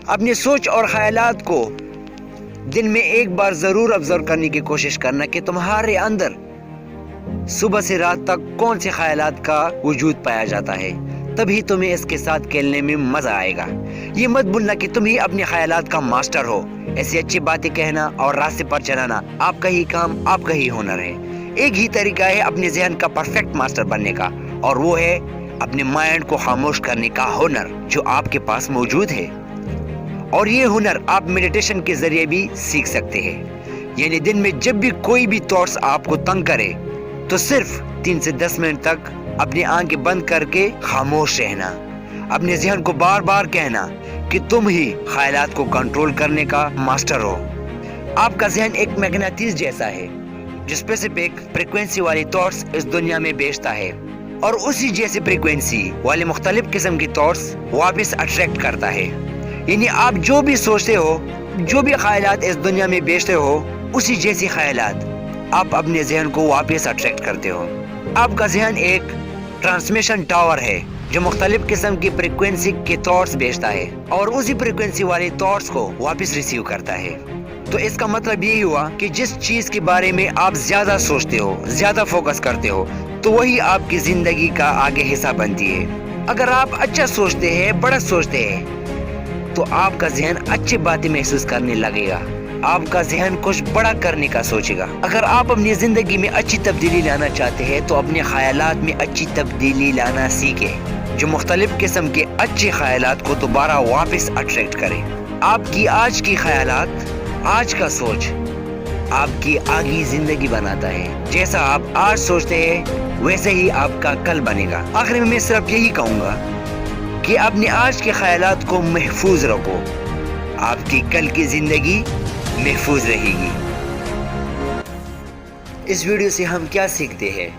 अपनी सोच और ख्यालात को दिन में एक बार ज़रूर ऑब्जर्व करने की कोशिश करना कि तुम्हारे अंदर सुबह से रात तक कौन से ख्यालात का वजूद पाया जाता है। तभी तुम्हें इसके साथ खेलने में मज़ा आएगा। ये मत भूलना कि तुम ही अपने ख्यालात का मास्टर हो। ऐसी अच्छी बातें कहना और रास्ते पर चलाना आपका ही काम, आपका ही हुनर है। एक ही तरीका है अपने जहन का परफेक्ट मास्टर बनने का, और वो है अपने माइंड को खामोश करने का हुनर जो आपके पास मौजूद है। और ये हुनर आप मेडिटेशन के जरिए भी सीख सकते हैं। यानी दिन में जब भी कोई भी थॉट्स आपको तंग करे तो सिर्फ 3 से 10 मिनट तक अपनी आंखें बंद करके खामोश रहना। अपने जहन को बार बार कहना कि तुम ही ख्यालात को कंट्रोल करने का मास्टर हो। आपका जहन एक मैग्नेटिस जैसा है जो स्पेसिफिक फ्रीक्वेंसी वाली थॉट्स इस दुनिया में भेजता है, और उसी जैसी फ्रीक्वेंसी वाले मुख्तलिफ किस्म की थॉट्स वापस अट्रैक्ट करता है। यानी आप जो भी सोचते हो, जो भी ख्यालात इस दुनिया में भेजते हो, उसी जैसी ख्यालात आप अपने जहन को वापस अट्रैक्ट करते हो। आपका जहन एक ट्रांसमिशन टावर है जो मुख्तलिफ किस्म की फ्रीक्वेंसी के थॉट्स भेजता है और उसी फ्रीक्वेंसी वाले थॉट्स को वापस रिसीव करता है। तो इसका मतलब ये हुआ कि जिस चीज के बारे में आप ज्यादा सोचते हो, ज्यादा फोकस करते हो, तो वही आपकी जिंदगी का आगे हिस्सा बनती है। अगर आप अच्छा सोचते हैं, बड़ा सोचते हैं, तो आपका जहन अच्छी बातें महसूस करने लगेगा। आपका जहन कुछ बड़ा करने का सोचेगा। अगर आप अपनी जिंदगी में अच्छी तब्दीली लाना चाहते हैं तो अपने ख्यालात में अच्छी तब्दीली लाना सीखें, जो मुख्तलिफ किस्म के अच्छे ख्यालात को दोबारा वापस अट्रैक्ट करें। आपकी आज की ख्यालात, आज का सोच आपकी आगे जिंदगी बनाता है। जैसा आप आज सोचते हैं वैसे ही आपका कल बनेगा। आखिर में मैं सिर्फ यही कहूँगा कि अपने आज के ख्यालात को महफूज रखो, आपकी कल की जिंदगी महफूज रहेगी। इस वीडियो से हम क्या सीखते हैं?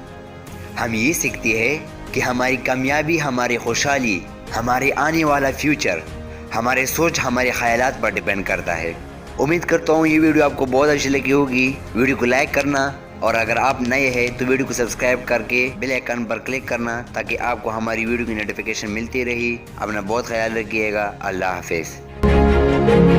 हम ये सीखते हैं कि हमारी कामयाबी, हमारी खुशहाली, हमारे आने वाला फ्यूचर, हमारे सोच, हमारे ख्यालात पर डिपेंड करता है। उम्मीद करता हूँ ये वीडियो आपको बहुत अच्छी लगी होगी। वीडियो को लाइक करना, और अगर आप नए हैं तो वीडियो को सब्सक्राइब करके बेल आइकन पर क्लिक करना ताकि आपको हमारी वीडियो की नोटिफिकेशन मिलती रही। अपना बहुत ख्याल रखिएगा। अल्लाह हाफिज़।